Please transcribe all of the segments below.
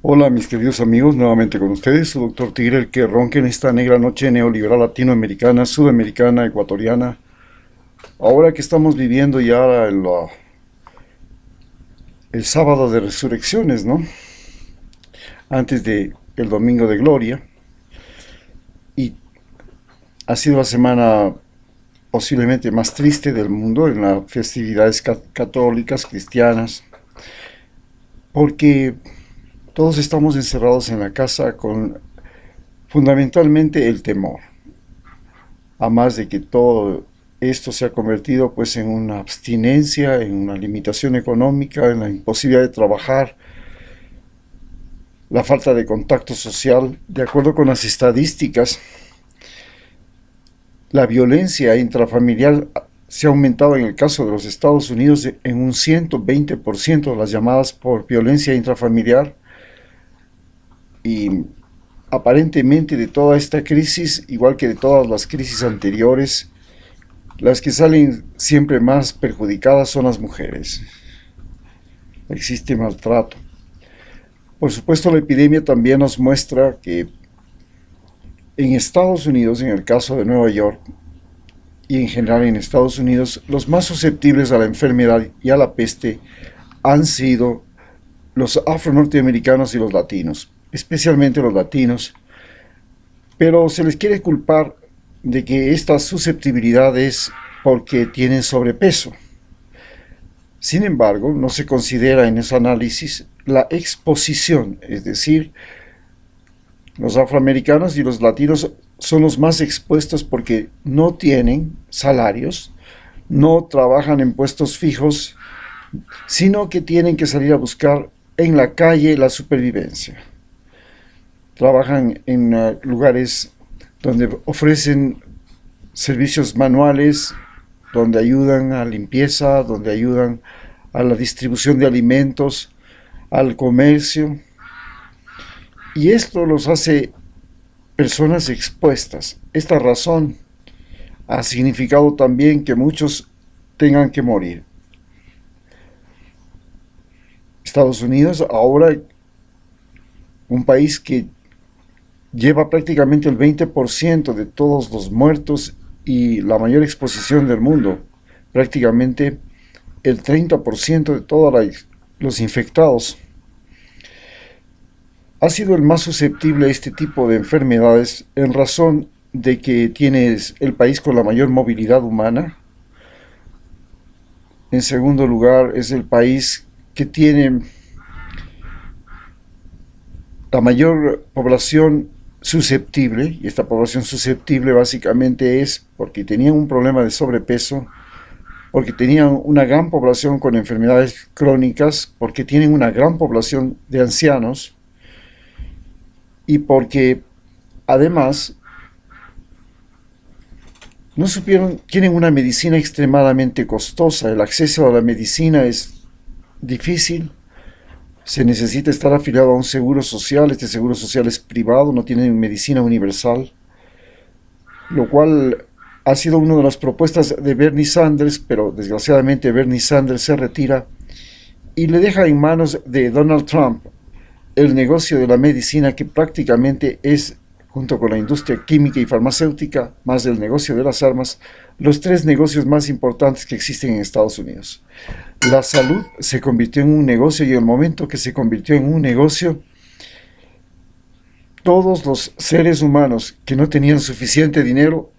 Hola mis queridos amigos, nuevamente con ustedes, su doctor Tigre, el que ronca en esta negra noche neoliberal latinoamericana, sudamericana, ecuatoriana. Ahora que estamos viviendo ya el sábado de resurrecciones, ¿no? Antes de el domingo de gloria. Y ha sido la semana posiblemente más triste del mundo en las festividades católicas, cristianas, porque todos estamos encerrados en la casa con fundamentalmente el temor. A más de que todo esto se ha convertido pues en una abstinencia, en una limitación económica, en la imposibilidad de trabajar, la falta de contacto social. De acuerdo con las estadísticas, la violencia intrafamiliar se ha aumentado en el caso de los Estados Unidos en un 120% de las llamadas por violencia intrafamiliar, y aparentemente de toda esta crisis, igual que de todas las crisis anteriores, las que salen siempre más perjudicadas son las mujeres. Existe maltrato. Por supuesto, la epidemia también nos muestra que en Estados Unidos, en el caso de Nueva York, y en general en Estados Unidos, los más susceptibles a la enfermedad y a la peste han sido los afro-norteamericanos y los latinos, especialmente los latinos, pero se les quiere culpar de que esta susceptibilidad es porque tienen sobrepeso. Sin embargo, no se considera en ese análisis la exposición, es decir, los afroamericanos y los latinos son los más expuestos porque no tienen salarios, no trabajan en puestos fijos, sino que tienen que salir a buscar en la calle la supervivencia. Trabajan en lugares donde ofrecen servicios manuales, donde ayudan a limpieza, donde ayudan a la distribución de alimentos, al comercio. Y esto los hace personas expuestas. Esta razón ha significado también que muchos tengan que morir. Estados Unidos, ahora un país que lleva prácticamente el 20% de todos los muertos y la mayor exposición del mundo, prácticamente el 30% de todos los infectados, ha sido el más susceptible a este tipo de enfermedades en razón de que tienes el país con la mayor movilidad humana. En segundo lugar, es el país que tiene la mayor población susceptible, y esta población susceptible básicamente es porque tenían un problema de sobrepeso, porque tenían una gran población con enfermedades crónicas, porque tienen una gran población de ancianos, y porque además no supieron, tienen una medicina extremadamente costosa. El acceso a la medicina es difícil, se necesita estar afiliado a un seguro social, este seguro social es privado, no tiene medicina universal, lo cual ha sido una de las propuestas de Bernie Sanders, pero desgraciadamente Bernie Sanders se retira y le deja en manos de Donald Trump el negocio de la medicina, que prácticamente es, junto con la industria química y farmacéutica, más del negocio de las armas, los tres negocios más importantes que existen en Estados Unidos. La salud se convirtió en un negocio, y en el momento que se convirtió en un negocio, todos los seres humanos que no tenían suficiente dinero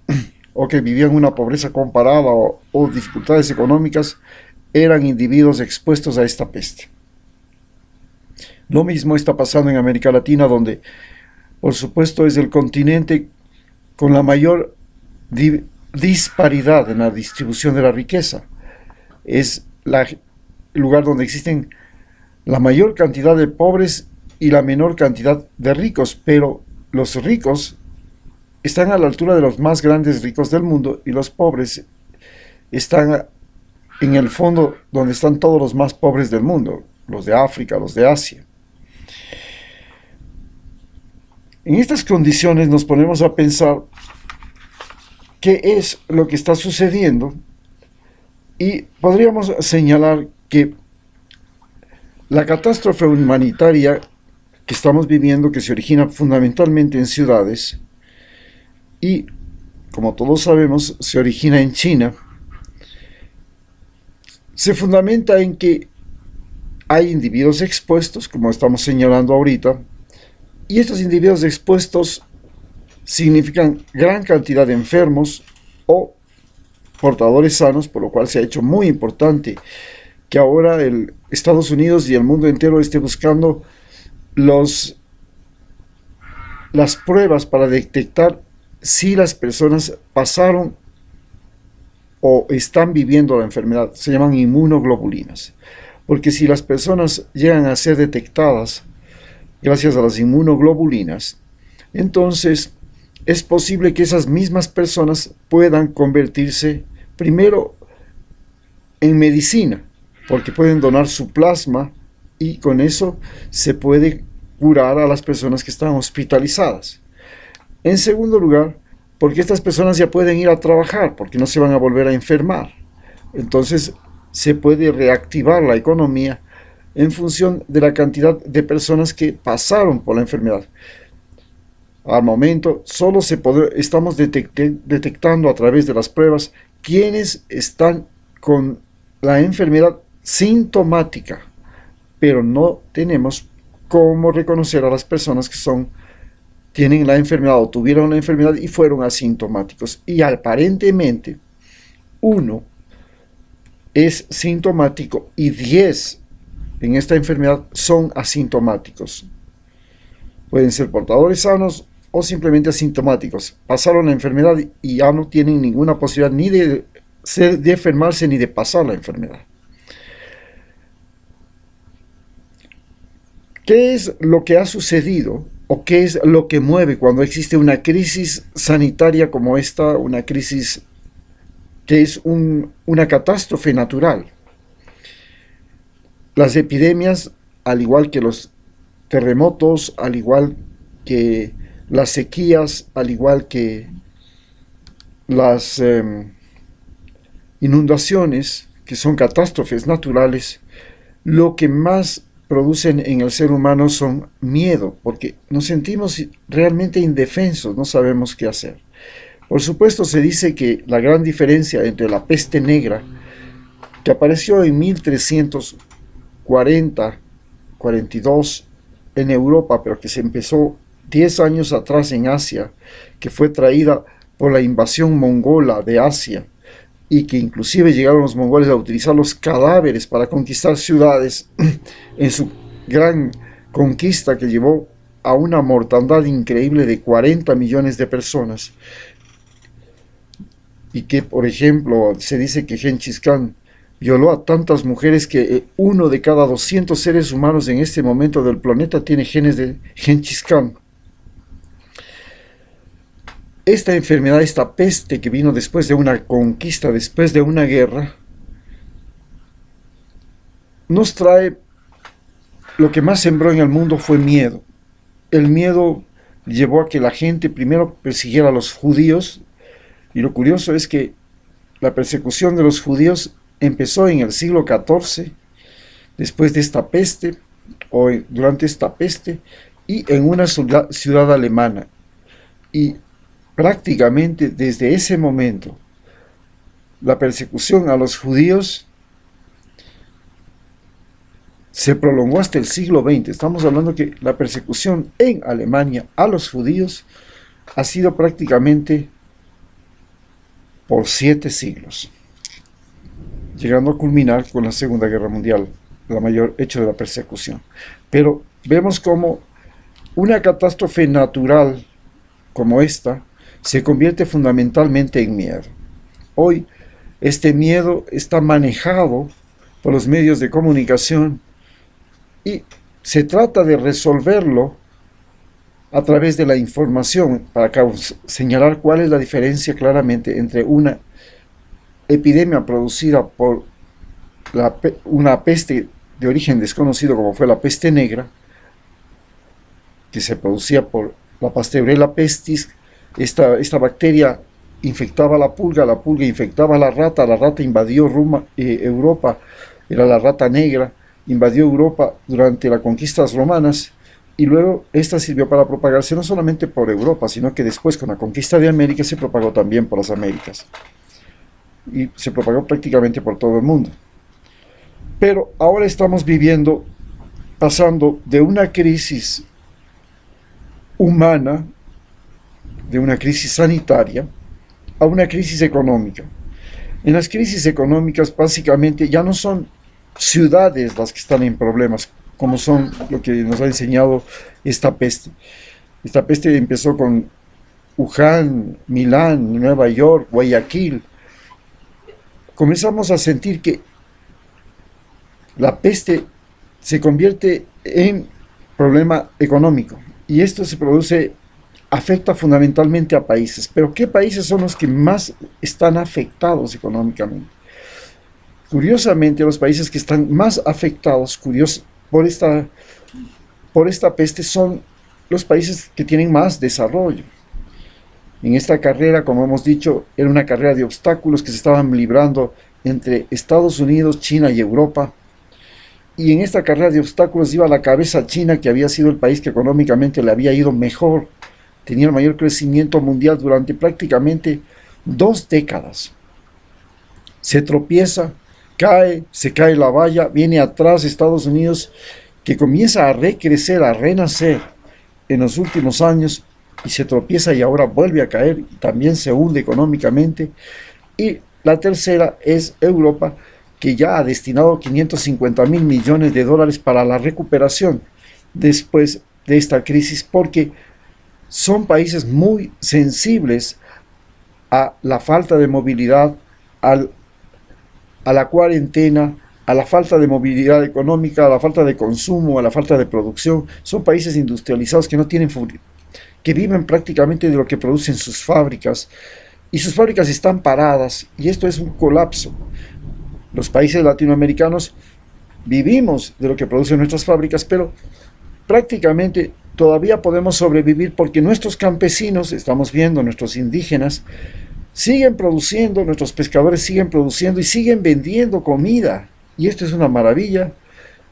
o que vivían una pobreza comparada o dificultades económicas eran individuos expuestos a esta peste. Lo mismo está pasando en América Latina, donde por supuesto es el continente con la mayor disparidad en la distribución de la riqueza. Es el lugar donde existen la mayor cantidad de pobres y la menor cantidad de ricos, pero los ricos están a la altura de los más grandes ricos del mundo, y los pobres están en el fondo donde están todos los más pobres del mundo, los de África, los de Asia. En estas condiciones nos ponemos a pensar qué es lo que está sucediendo, y podríamos señalar que la catástrofe humanitaria que estamos viviendo, que se origina fundamentalmente en ciudades y, como todos sabemos, se origina en China, se fundamenta en que hay individuos expuestos, como estamos señalando ahorita, y estos individuos expuestos significan gran cantidad de enfermos o portadores sanos, por lo cual se ha hecho muy importante que ahora Estados Unidos y el mundo entero esté buscando las pruebas para detectar si las personas pasaron o están viviendo la enfermedad. Se llaman inmunoglobulinas, porque si las personas llegan a ser detectadas gracias a las inmunoglobulinas, entonces es posible que esas mismas personas puedan convertirse primero en medicina, porque pueden donar su plasma y con eso se puede curar a las personas que están hospitalizadas. En segundo lugar, porque estas personas ya pueden ir a trabajar, porque no se van a volver a enfermar. Entonces se puede reactivar la economía en función de la cantidad de personas que pasaron por la enfermedad. Al momento solo estamos detectando a través de las pruebas quienes están con la enfermedad sintomática, pero no tenemos cómo reconocer a las personas que tienen la enfermedad o tuvieron la enfermedad y fueron asintomáticos. Y aparentemente uno es sintomático y 10 en esta enfermedad son asintomáticos. Pueden ser portadores sanos o simplemente asintomáticos. Pasaron la enfermedad y ya no tienen ninguna posibilidad ni de enfermarse ni de pasar la enfermedad. ¿Qué es lo que ha sucedido o qué es lo que mueve cuando existe una crisis sanitaria como esta, una crisis que es una catástrofe natural? Las epidemias, al igual que los terremotos, al igual que las sequías, al igual que las inundaciones, que son catástrofes naturales, lo que más producen en el ser humano son miedo, porque nos sentimos realmente indefensos, no sabemos qué hacer. Por supuesto, se dice que la gran diferencia entre la peste negra, que apareció en 1342 en Europa, pero que se empezó 10 años atrás en Asia, que fue traída por la invasión mongola de Asia, y que inclusive llegaron los mongoles a utilizar los cadáveres para conquistar ciudades en su gran conquista que llevó a una mortandad increíble de 40 millones de personas. Y que, por ejemplo, se dice que Genghis Khan violó a tantas mujeres que 1 de cada 200 seres humanos en este momento del planeta tiene genes de Genghis Khan. Esta enfermedad, esta peste que vino después de una conquista, después de una guerra, nos trae, lo que más sembró en el mundo fue miedo. El miedo llevó a que la gente primero persiguiera a los judíos, y lo curioso es que la persecución de los judíos empezó en el siglo XIV, después de esta peste, o durante esta peste, y en una ciudad alemana. Y prácticamente desde ese momento, la persecución a los judíos se prolongó hasta el siglo XX. Estamos hablando que la persecución en Alemania a los judíos ha sido prácticamente por 7 siglos, llegando a culminar con la Segunda Guerra Mundial, el mayor hecho de la persecución. Pero vemos como una catástrofe natural como esta se convierte fundamentalmente en miedo. Hoy este miedo está manejado por los medios de comunicación y se trata de resolverlo a través de la información para señalar cuál es la diferencia claramente entre una epidemia producida por una peste de origen desconocido como fue la peste negra, que se producía por la Pasteurella pestis. Esta bacteria infectaba la pulga infectaba a la rata invadió Europa, era la rata negra, invadió Europa durante las conquistas romanas y luego esta sirvió para propagarse no solamente por Europa, sino que después con la conquista de América se propagó también por las Américas y se propagó prácticamente por todo el mundo. Pero ahora estamos viviendo, pasando de una crisis humana, de una crisis sanitaria, a una crisis económica. En las crisis económicas básicamente ya no son ciudades las que están en problemas, como son lo que nos ha enseñado esta peste. Esta peste empezó con Wuhan, Milán, Nueva York, Guayaquil. Comenzamos a sentir que la peste se convierte en problema económico y esto afecta fundamentalmente a países. Pero ¿qué países son los que más están afectados económicamente? Curiosamente, los países que están más afectados por esta peste son los países que tienen más desarrollo. En esta carrera, como hemos dicho, era una carrera de obstáculos que se estaban librando entre Estados Unidos, China y Europa. Y en esta carrera de obstáculos iba a la cabeza China, que había sido el país que económicamente le había ido mejor, tenía el mayor crecimiento mundial durante prácticamente 2 décadas. Se tropieza, se cae la valla, viene atrás Estados Unidos, que comienza a recrecer, a renacer en los últimos años, y se tropieza y ahora vuelve a caer, y también se hunde económicamente. Y la tercera es Europa, que ya ha destinado 550.000 millones de dólares para la recuperación después de esta crisis, porque son países muy sensibles a la falta de movilidad, a la cuarentena, a la falta de movilidad económica, a la falta de consumo, a la falta de producción. Son países industrializados que no tienen que viven prácticamente de lo que producen sus fábricas, y sus fábricas están paradas, y esto es un colapso. Los países latinoamericanos vivimos de lo que producen nuestras fábricas, pero prácticamente todavía podemos sobrevivir porque nuestros campesinos, estamos viendo, nuestros indígenas, siguen produciendo, nuestros pescadores siguen produciendo y siguen vendiendo comida. Y esto es una maravilla,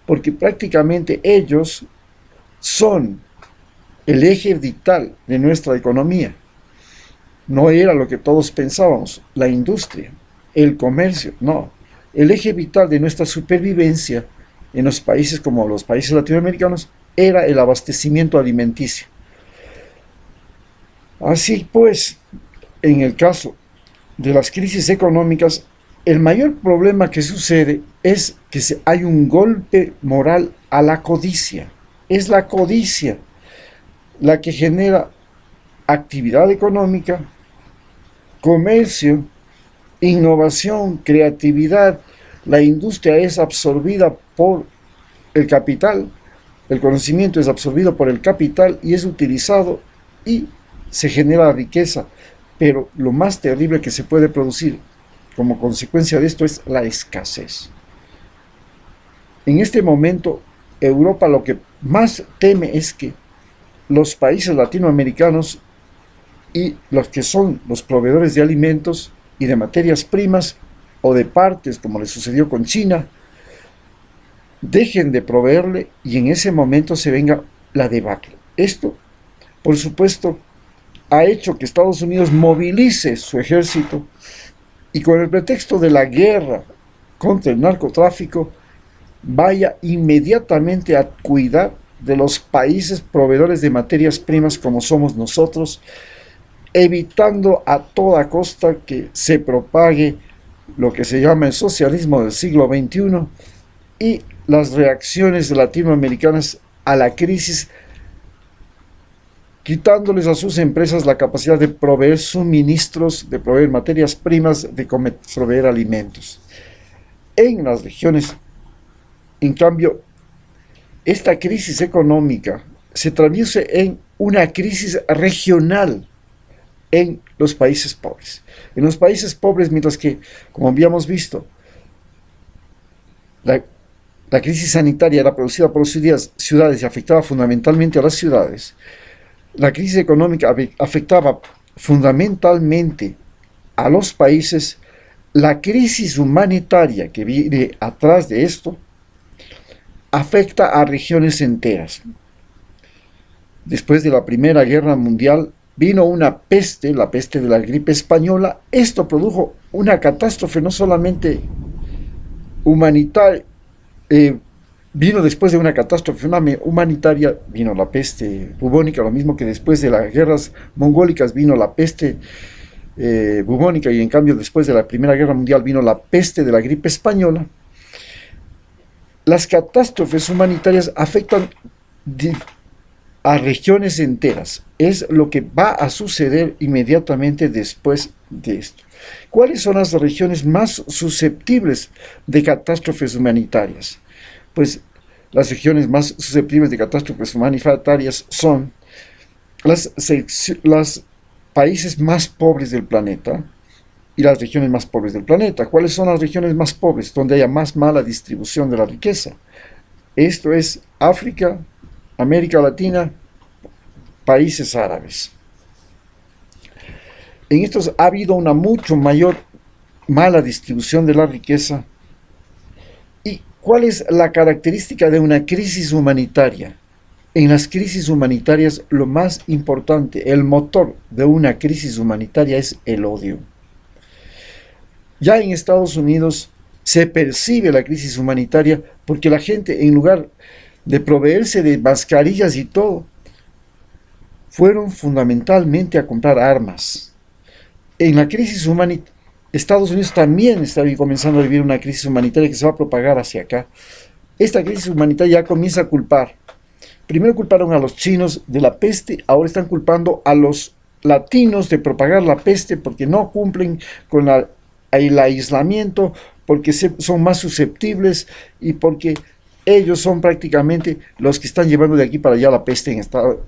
porque prácticamente ellos son el eje vital de nuestra economía. No era lo que todos pensábamos, la industria, el comercio, no. El eje vital de nuestra supervivencia en los países como los países latinoamericanos era el abastecimiento alimenticio. Así pues, en el caso de las crisis económicas, el mayor problema que sucede es que hay un golpe moral a la codicia. Es la codicia la que genera actividad económica, comercio, innovación, creatividad. La industria es absorbida por el capital, el conocimiento es absorbido por el capital y es utilizado y se genera riqueza. Pero lo más terrible que se puede producir como consecuencia de esto es la escasez. En este momento, Europa lo que más teme es que los países latinoamericanos y los que son los proveedores de alimentos y de materias primas o de partes, como le sucedió con China, dejen de proveerle y en ese momento se venga la debacle. Esto, por supuesto, ha hecho que Estados Unidos movilice su ejército y con el pretexto de la guerra contra el narcotráfico vaya inmediatamente a cuidar de los países proveedores de materias primas como somos nosotros, evitando a toda costa que se propague lo que se llama el socialismo del siglo XXI y las reacciones latinoamericanas a la crisis, quitándoles a sus empresas la capacidad de proveer suministros, de proveer materias primas, de proveer alimentos. En las regiones, en cambio, esta crisis económica se traduce en una crisis regional en los países pobres. En los países pobres, mientras que, como habíamos visto, la crisis sanitaria era producida por las ciudades y afectaba fundamentalmente a las ciudades, la crisis económica afectaba fundamentalmente a los países. La crisis humanitaria que viene atrás de esto afecta a regiones enteras. Después de la Primera Guerra Mundial vino una peste, la peste de la gripe española. Esto produjo una catástrofe no solamente humanitaria, vino después de una catástrofe humanitaria, vino la peste bubónica, lo mismo que después de las guerras mongólicas vino la peste bubónica, y en cambio después de la Primera Guerra Mundial vino la peste de la gripe española. Las catástrofes humanitarias afectan a regiones enteras. Es lo que va a suceder inmediatamente después de esto. ¿Cuáles son las regiones más susceptibles de catástrofes humanitarias? Pues las regiones más susceptibles de catástrofes humanitarias son los países más pobres del planeta y las regiones más pobres del planeta. ¿Cuáles son las regiones más pobres? Donde haya más mala distribución de la riqueza. Esto es África, América Latina, países árabes. En estos ha habido una mucho mayor mala distribución de la riqueza. ¿Y cuál es la característica de una crisis humanitaria? En las crisis humanitarias lo más importante, el motor de una crisis humanitaria es el odio. Ya en Estados Unidos se percibe la crisis humanitaria porque la gente, en lugar de proveerse de mascarillas y todo, fueron fundamentalmente a comprar armas. En la crisis humanitaria, Estados Unidos también está comenzando a vivir una crisis humanitaria que se va a propagar hacia acá. Esta crisis humanitaria ya comienza a culpar. Primero culparon a los chinos de la peste, ahora están culpando a los latinos de propagar la peste porque no cumplen con el aislamiento, porque son más susceptibles y porque ellos son prácticamente los que están llevando de aquí para allá la peste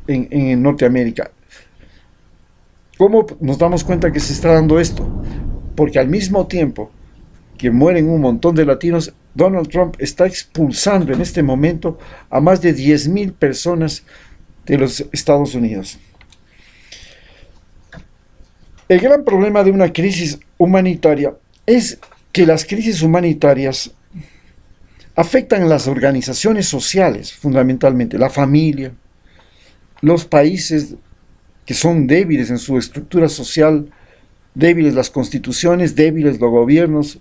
en Norteamérica. ¿Cómo nos damos cuenta que se está dando esto? Porque al mismo tiempo que mueren un montón de latinos, Donald Trump está expulsando en este momento a más de 10,000 personas de los Estados Unidos. El gran problema de una crisis humanitaria es que las crisis humanitarias afectan a las organizaciones sociales, fundamentalmente, la familia, los países que son débiles en su estructura social, débiles las constituciones, débiles los gobiernos.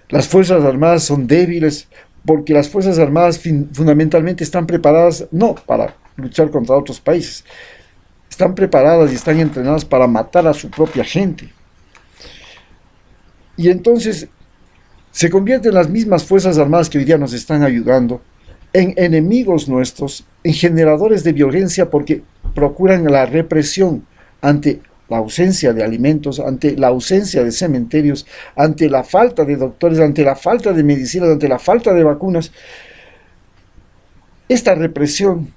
Las Fuerzas Armadas son débiles porque las Fuerzas Armadas fundamentalmente están preparadas no para luchar contra otros países, están preparadas y están entrenadas para matar a su propia gente. Y entonces se convierten las mismas Fuerzas Armadas que hoy día nos están ayudando en enemigos nuestros, en generadores de violencia, porque procuran la represión ante la ausencia de alimentos, ante la ausencia de cementerios, ante la falta de doctores, ante la falta de medicinas, ante la falta de vacunas. Esta represión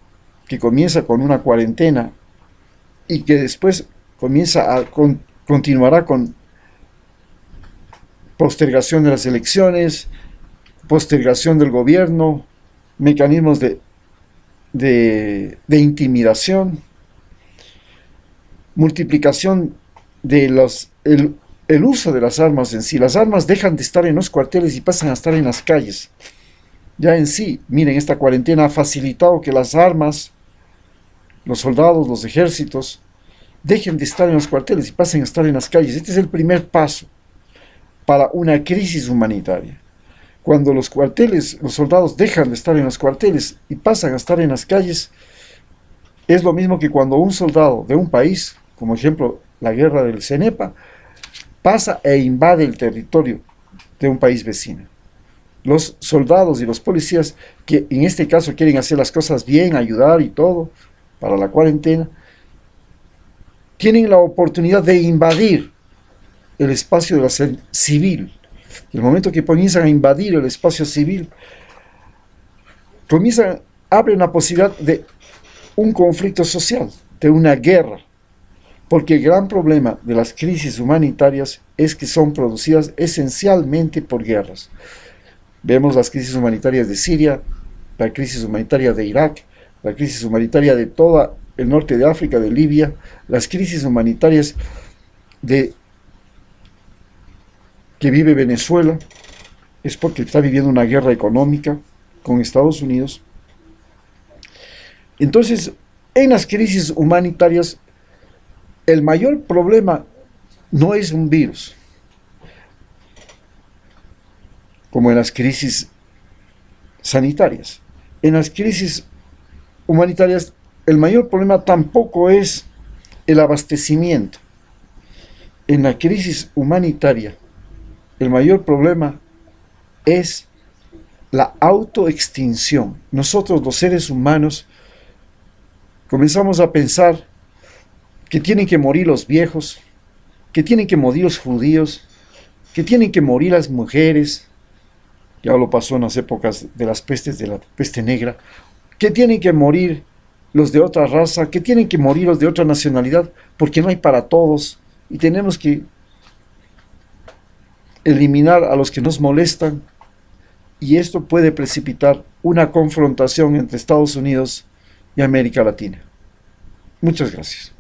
que comienza con una cuarentena y que después continuará con postergación de las elecciones, postergación del gobierno, mecanismos de intimidación, multiplicación de el uso de las armas en sí. Las armas dejan de estar en los cuarteles y pasan a estar en las calles. Ya en sí, miren, esta cuarentena ha facilitado que las armas, los soldados, los ejércitos, dejen de estar en los cuarteles y pasen a estar en las calles. Este es el primer paso para una crisis humanitaria. Cuando los soldados dejan de estar en los cuarteles y pasan a estar en las calles, es lo mismo que cuando un soldado de un país, como ejemplo la guerra del Cenepa, pasa e invade el territorio de un país vecino. Los soldados y los policías, que en este caso quieren hacer las cosas bien, ayudar y todo, para la cuarentena, tienen la oportunidad de invadir el espacio de la civil. El momento que comienzan a invadir el espacio civil, abren la posibilidad de un conflicto social, de una guerra, porque el gran problema de las crisis humanitarias es que son producidas esencialmente por guerras. Vemos las crisis humanitarias de Siria, la crisis humanitaria de Irak, la crisis humanitaria de todo el norte de África, de Libia, las crisis humanitarias que vive Venezuela, es porque está viviendo una guerra económica con Estados Unidos. Entonces, En las crisis humanitarias, el mayor problema no es un virus, como en las crisis sanitarias. En las crisis humanitarias, el mayor problema tampoco es el abastecimiento. En la crisis humanitaria, el mayor problema es la autoextinción. Nosotros, los seres humanos, comenzamos a pensar que tienen que morir los viejos, que tienen que morir los judíos, que tienen que morir las mujeres, ya lo pasó en las épocas de las pestes, de la peste negra, que tienen que morir los de otra raza, que tienen que morir los de otra nacionalidad, porque no hay para todos, y tenemos que eliminar a los que nos molestan, y esto puede precipitar una confrontación entre Estados Unidos y América Latina. Muchas gracias.